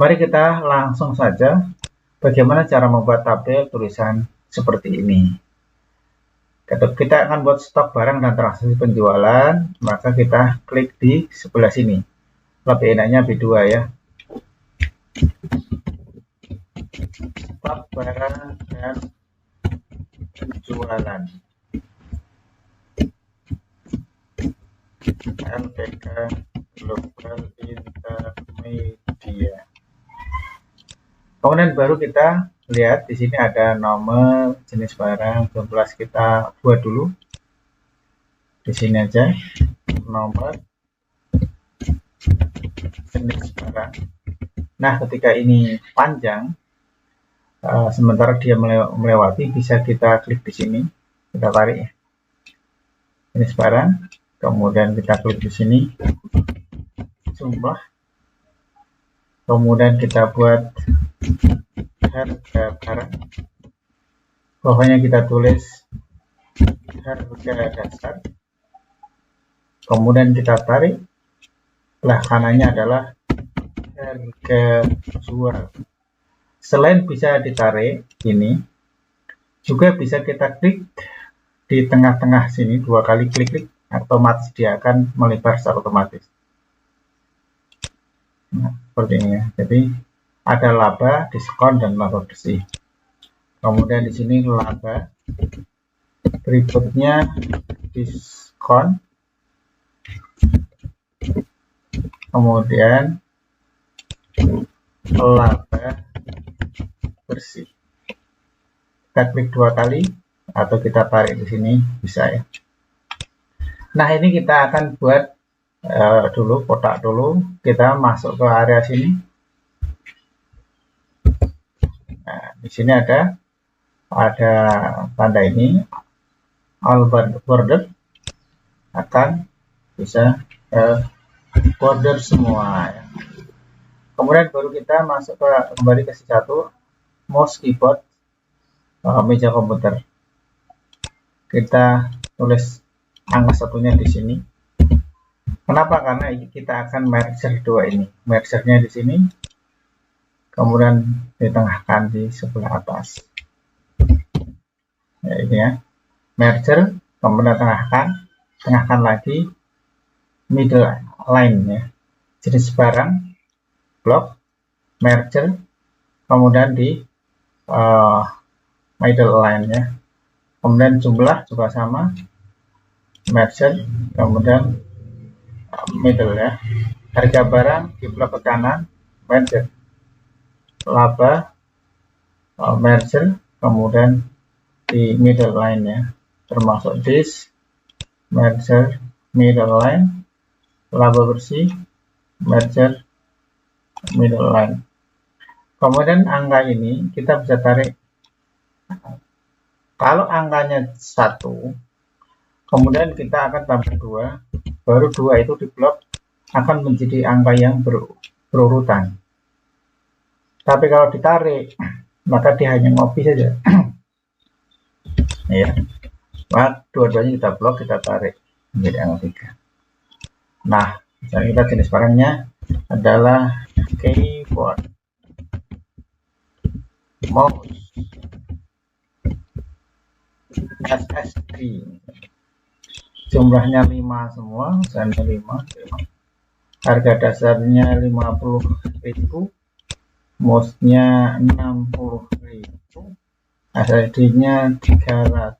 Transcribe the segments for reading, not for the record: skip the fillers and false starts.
Mari kita langsung saja bagaimana cara membuat tabel tulisan seperti ini. Kita akan buat stok barang dan transaksi penjualan, maka kita klik di sebelah sini. Lebih enaknya B2 ya. Stok barang dan penjualan. LPK Global Intermedia. Kemudian baru kita lihat di sini ada nomor, jenis barang, jumlah kita buat dulu. Di sini aja nomor, jenis barang. Nah, ketika ini panjang, sementara dia melewati, bisa kita klik di sini, kita tarik jenis barang, kemudian kita klik di sini jumlah, kemudian kita buat harga barang, bawahnya kita tulis harga dasar, kemudian kita tarik, belah kanannya adalah harga jual. Selain bisa ditarik ini, juga bisa kita klik di tengah-tengah sini, 2 kali klik, otomatis dia akan melebar secara otomatis. Nah, seperti ini ya. Jadi ada laba, diskon, dan laba bersih. Kemudian di sini laba, berikutnya diskon, kemudian laba bersih. Kita klik 2 kali atau kita tarik di sini bisa ya. Nah, ini kita akan buat dulu kotak dulu. Kita masuk ke area sini. Nah, di sini ada tanda ini, all border akan bisa border semua ya. Kemudian baru kita masuk kembali ke satu, mouse keyboard, meja komputer. Kita tulis angka satunya di sini. Kenapa? Karena kita akan merger 2 ini. Mergernya di sini, kemudian ditengahkan di sebelah atas. Ya, ini ya. Merger, kemudian tengahkan lagi middle line ya. Jenis barang, blok, merger, kemudian di middle line ya. Kemudian jumlah juga sama, merger, kemudian middle ya. Harga barang di blok ke kanan, merger, laba, merger, kemudian di middle line ya, termasuk this, merger, middle line, laba bersih, merger, middle line. Kemudian angka ini kita bisa tarik. Kalau angkanya 1, kemudian kita akan tambah 2, baru 2 itu di blok akan menjadi angka yang berurutan. Tapi kalau ditarik, maka dia hanya ngopi saja. Ya, maka dua-duanya kita blok, kita tarik menjadi angka 3. Nah, misalnya kita jenis barangnya adalah keyboard, mouse, SSD, jumlahnya 5 semua, misalnya 5. Harga dasarnya 50.000, mouse-nya 60.000, SSD-nya 300.000.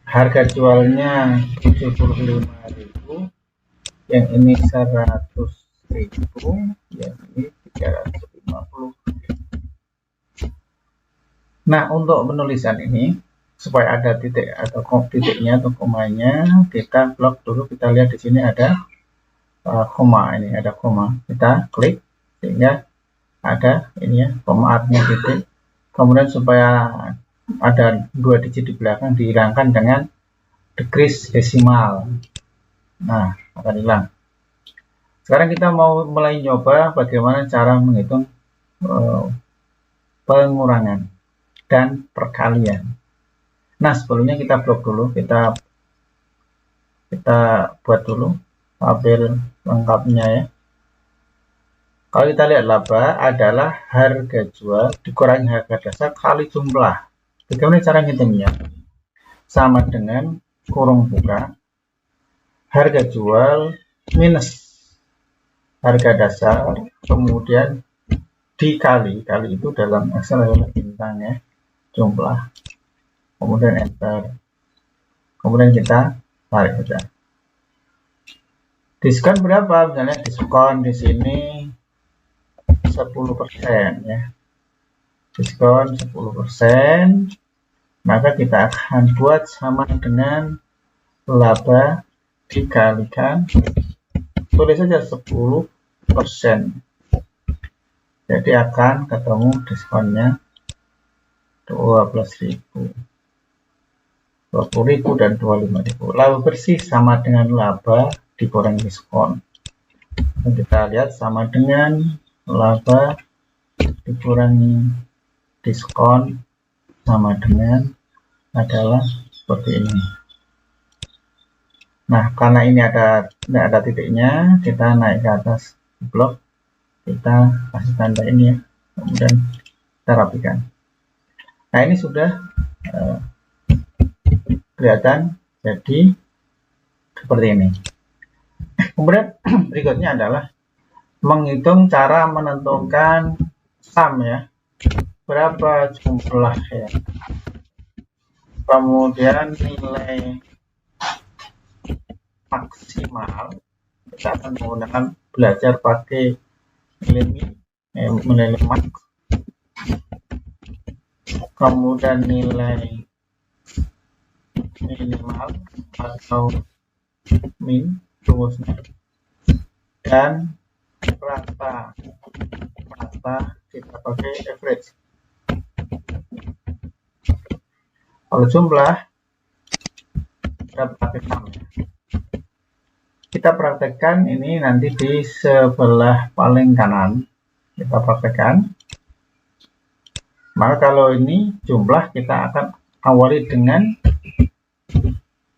Harga jualnya 75.000, yang ini 100.000, yang ini 350.000. Nah, untuk penulisan ini supaya ada titik atau titiknya atau komanya, kita blok dulu. Kita lihat di sini ada koma, ini ada koma, kita klik sehingga ada ini ya, koma artinya titik. Kemudian supaya ada 2 digit di belakang dihilangkan dengan decrease desimal. Nah, akan hilang. Sekarang kita mau mulai nyoba bagaimana cara menghitung pengurangan dan perkalian. Nah, sebelumnya kita blok dulu, kita buat dulu tabel lengkapnya ya. Kalau kita lihat laba adalah harga jual dikurangi harga dasar kali jumlah. Bagaimana cara ngitungnya? Sama dengan kurung buka harga jual minus harga dasar, kemudian dikali, kali itu dalam Excel adalah bintangnya jumlah, kemudian enter, kemudian kita tarik saja. Diskon berapa? Misalnya diskon di sini 10% ya, diskon 10%, maka kita akan buat sama dengan laba dikalikan, tulis saja 10%, jadi akan ketemu diskonnya 12.000, 20.000 dan 25.000. Laba bersih sama dengan laba dikurangi diskon. Dan kita lihat sama dengan laba dikurangi diskon sama dengan adalah seperti ini. Nah, karena ini ada titiknya, kita naik ke atas blok, kita kasih tanda ini ya, kemudian kita rapikan. Nah, ini sudah kelihatan jadi seperti ini. Kemudian berikutnya adalah menghitung cara menentukan sum ya, berapa jumlah ya, kemudian nilai maksimal. Kita akan menggunakan belajar pakai nilai max, kemudian nilai minimal atau min rumusnya, dan rata kita pakai average. Kalau jumlah kita pakai sum. Kita praktekkan ini nanti di sebelah paling kanan, kita praktekkan. Maka kalau ini jumlah, kita akan awali dengan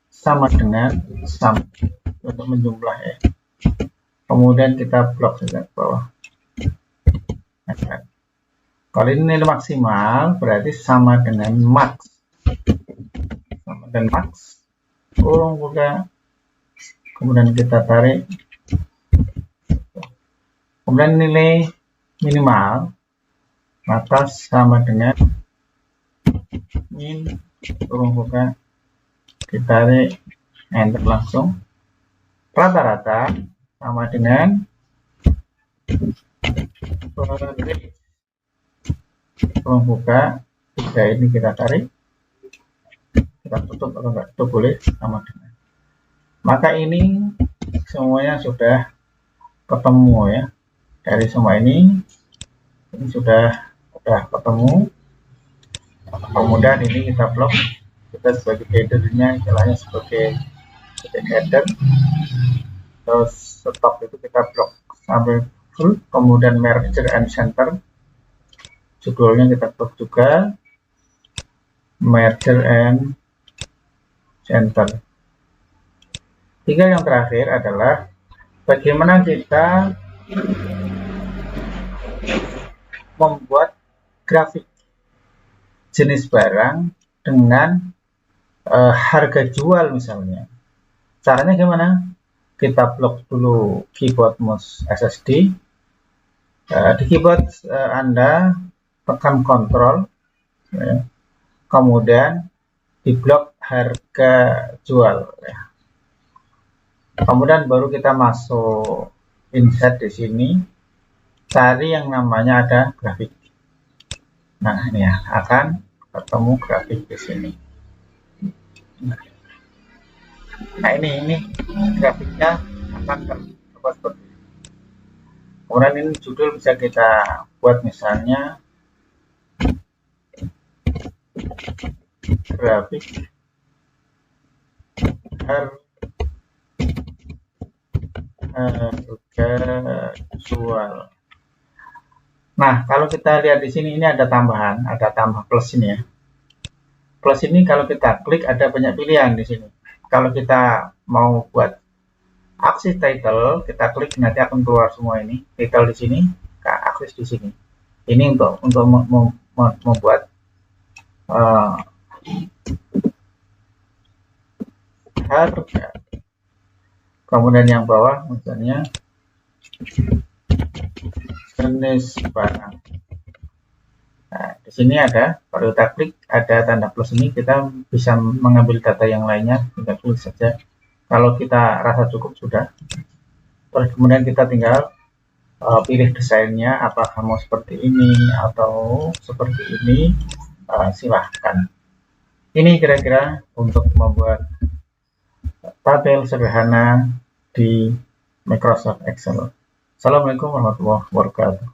sama dengan sum untuk menjumlah ya. Kemudian kita blok saja ke bawah. Kalau ini nilai maksimal berarti sama dengan max, sama dengan max, kurung buka, kemudian kita tarik, kemudian nilai minimal maka sama dengan min, kurung buka, kita tarik, enter langsung. Rata-rata sama dengan kurung buka, jika ini kita tarik, kita tutup atau enggak tutup boleh, sama dengan. Maka ini semuanya sudah ketemu ya, dari semua ini sudah ketemu. Kemudian ini kita blok, kita sebagai headernya istilahnya sebagai header, terus stop itu kita blok sampai full, kemudian merger and center, judulnya kita blok juga merger and center. Tinggal yang terakhir adalah bagaimana kita membuat grafik jenis barang dengan harga jual misalnya. Caranya gimana? Kita blok dulu keyboard mouse SSD. Di keyboard Anda tekan Ctrl, ya. Kemudian di blok harga jual. Ya. Kemudian baru kita masuk insert di sini, cari yang namanya ada grafik. Nah ini ya, akan ketemu grafik di sini. Nah ini grafiknya akan terbuat seperti ini. Kemudian ini judul bisa kita buat misalnya grafik harga jual. Nah, kalau kita lihat di sini ini ada tambahan, ada tambah plus ini ya. Plus ini kalau kita klik ada banyak pilihan di sini. Kalau kita mau buat akses title, kita klik nanti akan keluar semua ini. Title di sini, akses di sini. Ini untuk membuat harga. Kemudian yang bawah misalnya jenis barang. Nah, di sini ada, kalau kita klik ada tanda plus ini, kita bisa mengambil data yang lainnya, tinggal tulis saja. Kalau kita rasa cukup sudah. Terus kemudian kita tinggal pilih desainnya, apakah mau seperti ini atau seperti ini, silahkan. Ini kira-kira untuk membuat tabel sederhana di Microsoft Excel. Assalamualaikum warahmatullahi wabarakatuh.